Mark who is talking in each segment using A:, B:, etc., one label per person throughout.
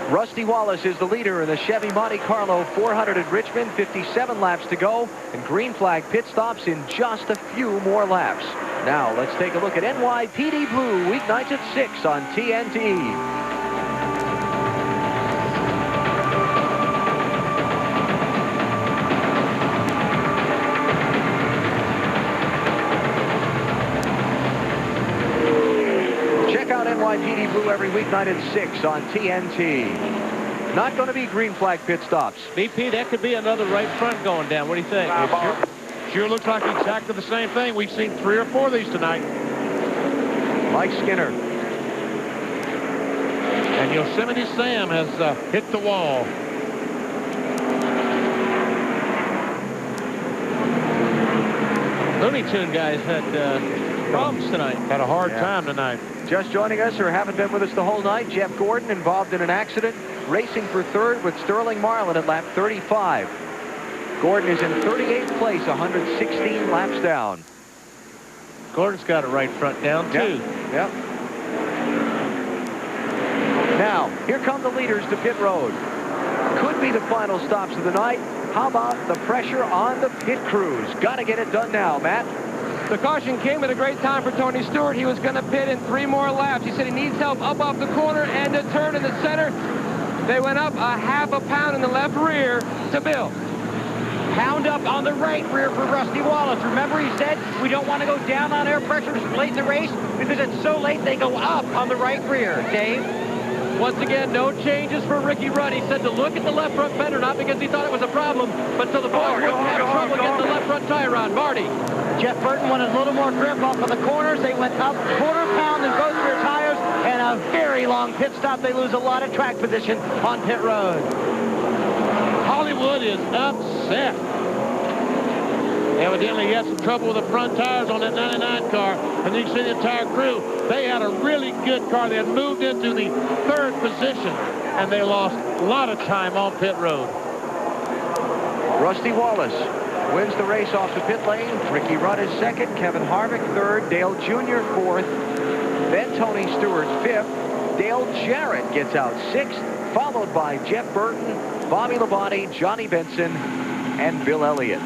A: Rusty Wallace is the leader in the Chevy Monte Carlo 400 at Richmond. 57 laps to go, and green flag pit stops in just a few more laps. Now let's take a look at NYPD Blue weeknights at 6 on TNT. NYPD Blue every weeknight at 6 on TNT. Not going to be green flag pit stops.
B: BP, that could be another right front going down. What do you think?
C: Sure looks like exactly the same thing. We've seen 3 or 4 of these tonight.
A: Mike Skinner.
C: And Yosemite Sam has hit the wall.
B: Looney Tune guys had problems tonight.
C: Had a hard time tonight.
A: Just joining us, or haven't been with us the whole night, Jeff Gordon involved in an accident, racing for third with Sterling Marlin at lap 35. Gordon is in 38th place, 116 laps down.
B: Gordon's got a right front down, too.
A: Yep. Now, here come the leaders to pit road. Could be the final stops of the night. How about the pressure on the pit crews? Got to get it done now, Matt.
D: The caution came at a great time for Tony Stewart. He was going to pit in 3 more laps. He said he needs help up off the corner and a turn in the center. They went up a half a pound in the left rear to Bill.
E: Pound up on the right rear for Rusty Wallace. Remember, he said we don't want to go down on air pressures late in the race because it's so late they go up on the right rear. Dave?
D: Once again, no changes for Ricky Rudd. He said to look at the left front fender, not because he thought it was a problem, but so the boys wouldn't have trouble getting the left front tire on. Marty.
E: Jeff Burton wanted a little more grip off of the corners. They went up quarter pound in both rear tires, and a very long pit stop. They lose a lot of track position on pit road.
C: Hollywood is upset. Evidently, he had some trouble with the front tires on that 99 car. And you can see the entire crew. They had a really good car. They had moved into the 3rd position, and they lost a lot of time on pit road.
A: Rusty Wallace wins the race off the pit lane. Ricky Rudd is 2nd. Kevin Harvick 3rd. Dale Jr. 4th. Then Tony Stewart 5th. Dale Jarrett gets out 6th, followed by Jeff Burton, Bobby Labonte, Johnny Benson, and Bill Elliott.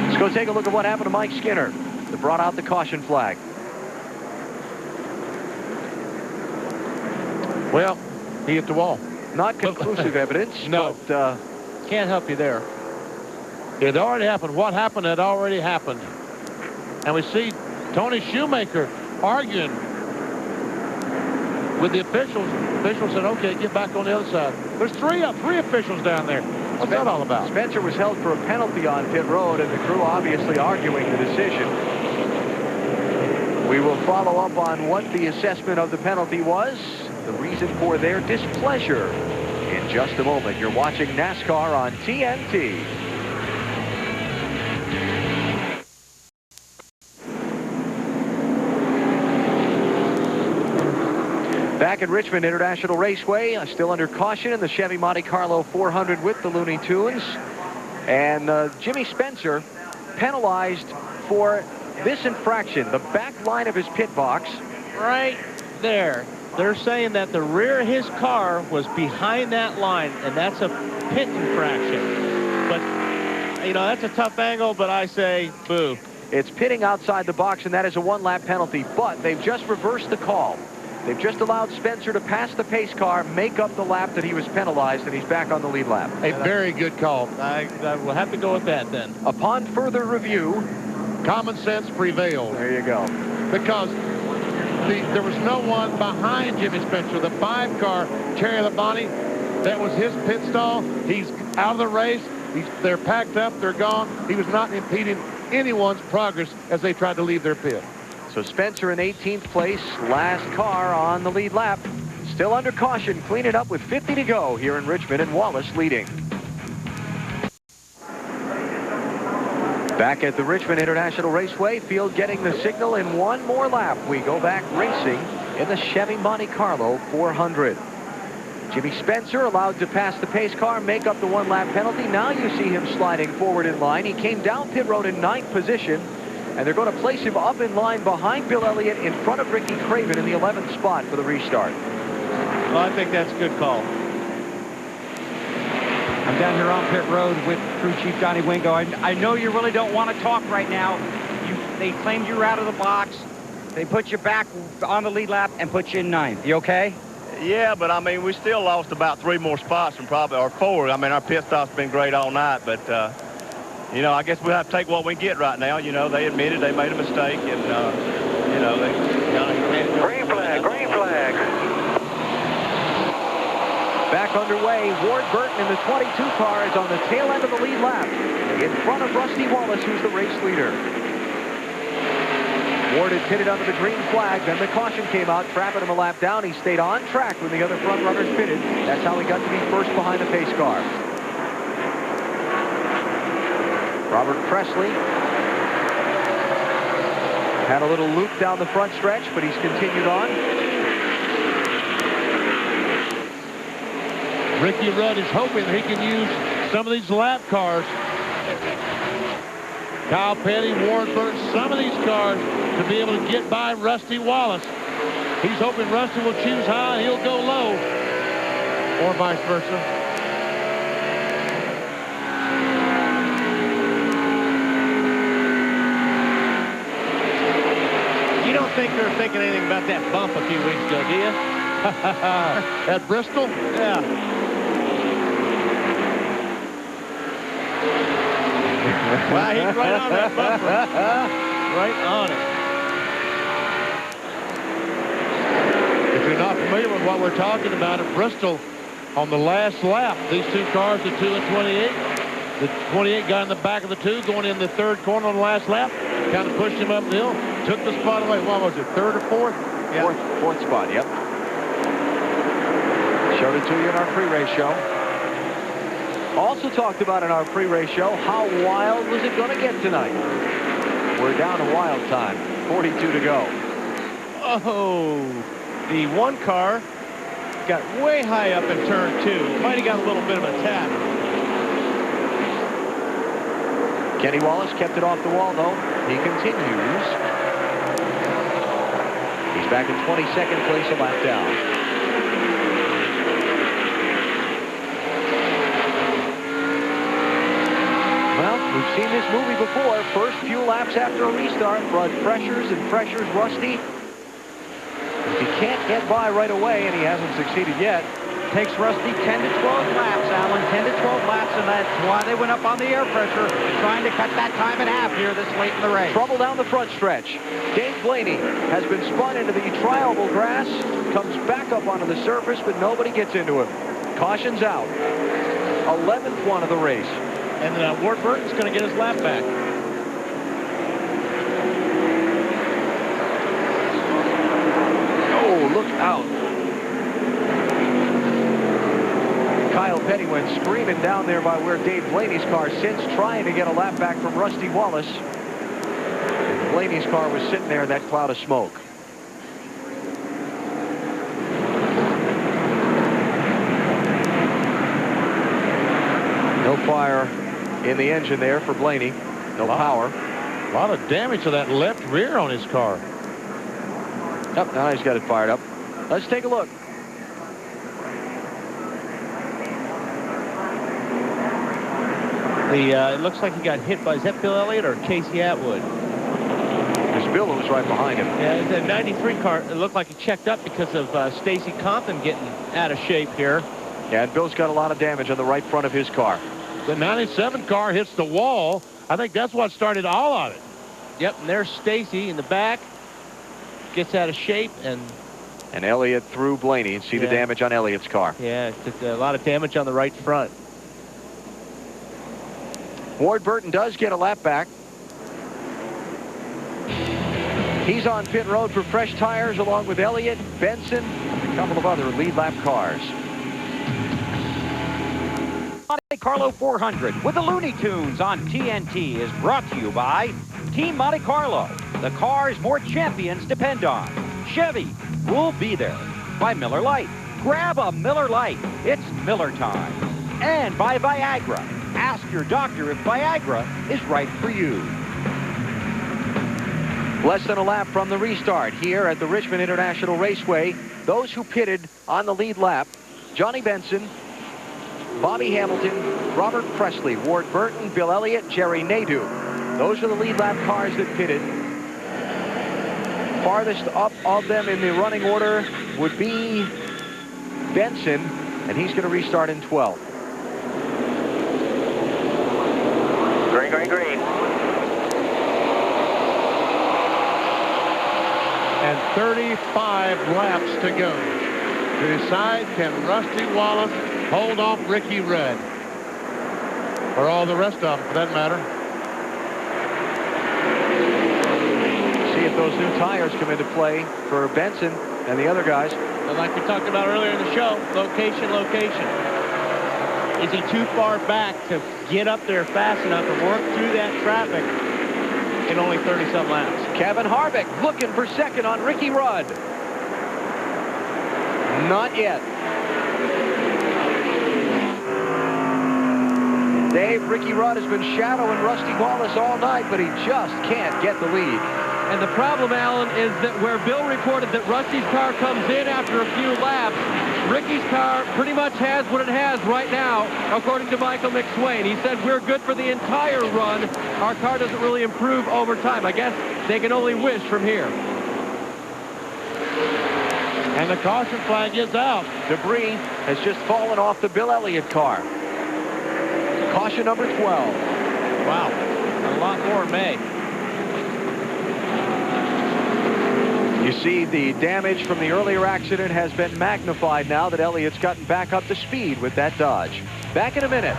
A: Let's go take a look at what happened to Mike Skinner that brought out the caution flag.
C: Well, he hit the wall.
A: Not conclusive evidence.
C: No.
A: But,
B: can't help you there.
C: It already happened. What happened had already happened. And we see Tony Shoemaker arguing with the officials. Officials said, okay, get back on the other side. There's three officials down there. What's that all about?
A: Spencer was held for a penalty on pit road, and the crew obviously arguing the decision. We will follow up on what the assessment of the penalty was, the reason for their displeasure, in just a moment. You're watching NASCAR on TNT. Back at Richmond International Raceway, still under caution in the Chevy Monte Carlo 400 with the Looney Tunes. And Jimmy Spencer penalized for this infraction, the back line of his pit box.
B: Right there. They're saying that the rear of his car was behind that line, and that's a pit infraction. But, you know, that's a tough angle, but I say boo.
A: It's pitting outside the box, and that is a 1-lap penalty. But they've just reversed the call. They've just allowed Spencer to pass the pace car, make up the lap that he was penalized, and he's back on the lead lap.
C: A very good call.
B: I will have to go with that then.
A: Upon further review,
C: common sense prevailed.
A: There you go.
C: Because there was no one behind Jimmy Spencer. The 5 car, Terry Labonte, that was his pit stall. He's out of the race. They're packed up. They're gone. He was not impeding anyone's progress as they tried to leave their pit.
A: So Spencer in 18th place, last car on the lead lap. Still under caution, clean it up with 50 to go here in Richmond, and Wallace leading. Back at the Richmond International Raceway, field getting the signal in 1 more lap. We go back racing in the Chevy Monte Carlo 400. Jimmy Spencer allowed to pass the pace car, make up the 1-lap penalty. Now you see him sliding forward in line. He came down pit road in 9th position. and they're going to place him up in line behind Bill Elliott in front of Ricky Craven in the 11th spot for the restart.
B: Well, I think that's a good call.
E: I'm down here on pit road with crew chief Johnny Wingo. I know you really don't want to talk right now. They claimed you were out of the box. They put you back on the lead lap and put you in 9th. You okay?
F: Yeah, but I mean, we still lost about 3 more spots and probably, or 4. I mean, our pit stop's been great all night, but, you know, I guess we'll have to take what we get right now. You know, they admitted they made a mistake, and, you know, they got a
A: green flag, green flag. Back underway, Ward Burton in the 22 car is on the tail end of the lead lap in front of Rusty Wallace, who's the race leader. Ward had pitted under the green flag, then the caution came out, trapping him a lap down. He stayed on track when the other front runners pitted. That's how he got to be first behind the pace car. Robert Presley had a little loop down the front stretch, but he's continued on.
C: Ricky Rudd is hoping he can use some of these lap cars. Kyle Petty, Ward Burton, some of these cars to be able to get by Rusty Wallace. He's hoping Rusty will choose high and he'll go low, or vice versa.
B: You don't think they're thinking anything about that bump a few weeks ago, do you?
C: At Bristol?
B: Yeah. Wow, he's right on that bumper. Right on it.
C: If you're not familiar with what we're talking about at Bristol, on the last lap, these 2 cars, the 2 and 28, the 28 got in the back of the 2 going in the 3rd corner on the last lap, kind of pushed him up the hill, took the spot away. What was it, 3rd or 4th?
A: Yeah. Fourth spot, yep. Showed it to you in our pre-race show. Also talked about in our pre-race show, how wild was it going to get tonight? We're down to wild time. 42 to go.
B: Oh, the one car got way high up in turn 2. Might have got a little bit of a tap.
A: Kenny Wallace kept it off the wall, though. He continues. He's back in 22nd place, a lap down. We've seen this movie before. First few laps after a restart, Rudd pressures and pressures Rusty. If he can't get by right away, and he hasn't succeeded yet.
E: Takes Rusty 10 to 12 laps, Alan. 10 to 12 laps, and that's why they went up on the air pressure, trying to cut that time in half here this late in the race.
A: Trouble down the front stretch. Dave Blaney has been spun into the trialable grass, comes back up onto the surface, but nobody gets into him. Caution's out. 11th one of the race.
B: And Ward Burton's going to get his lap back.
A: Oh, look out. Kyle Petty went screaming down there by where Dave Blaney's car sits, trying to get a lap back from Rusty Wallace. And Blaney's car was sitting there in that cloud of smoke. No fire in the engine there for Blaney. No power.
C: A lot of damage to that left rear on his car.
A: Yep, now he's got it fired up. Let's take a look.
B: It looks like he got hit by, is that Bill Elliott or Casey Atwood?
A: Because Bill was right behind him.
B: Yeah, the 93 car, it looked like he checked up because of Stacy Compton getting out of shape here.
A: Yeah, and Bill's got a lot of damage on the right front of his car.
C: The 97 car hits the wall. I think that's what started all of it.
B: Yep, and there's Stacy in the back. Gets out of shape, and
A: Elliott through Blaney. And see the damage on Elliott's car.
B: Yeah, took a lot of damage on the right front.
A: Ward Burton does get a lap back. He's on pit road for fresh tires along with Elliott, Benson, and a couple of other lead lap cars.
E: Monte Carlo 400 with the Looney Tunes on TNT is brought to you by Team Monte Carlo. The cars more champions depend on. Chevy, we'll be there. By Miller Lite. Grab a Miller Lite. It's Miller time. And by Viagra. Ask your doctor if Viagra is right for you.
A: Less than a lap from the restart here at the Richmond International Raceway. Those who pitted on the lead lap: Johnny Benson, Bobby Hamilton, Robert Presley, Ward Burton, Bill Elliott, Jerry Nadeau. Those are the lead lap cars that pitted. Farthest up of them in the running order would be Benson, and he's going to restart in 12.
G: Green, green, green.
C: And 35 laps to go to decide, can Rusty Wallace hold off Ricky Rudd, or all the rest of them for that matter.
A: See if those new tires come into play for Benson and the other guys.
B: And like we talked about earlier in the show, location, location. Is he too far back to get up there fast enough and work through that traffic in only 30-some laps?
A: Kevin Harvick looking for second on Ricky Rudd. Not yet. Dave, Ricky Rudd has been shadowing Rusty Wallace all night, but he just can't get the lead.
D: And the problem, Alan, is that where Bill reported that Rusty's car comes in after a few laps, Ricky's car pretty much has what it has right now, according to Michael McSwain. He said, we're good for the entire run. Our car doesn't really improve over time. I guess they can only wish from here.
C: And the caution flag is out.
A: Debris has just fallen off the Bill Elliott car. Caution number 12.
B: Wow, a lot more may.
A: You see the damage from the earlier accident has been magnified now that Elliott's gotten back up to speed with that Dodge. Back in a minute.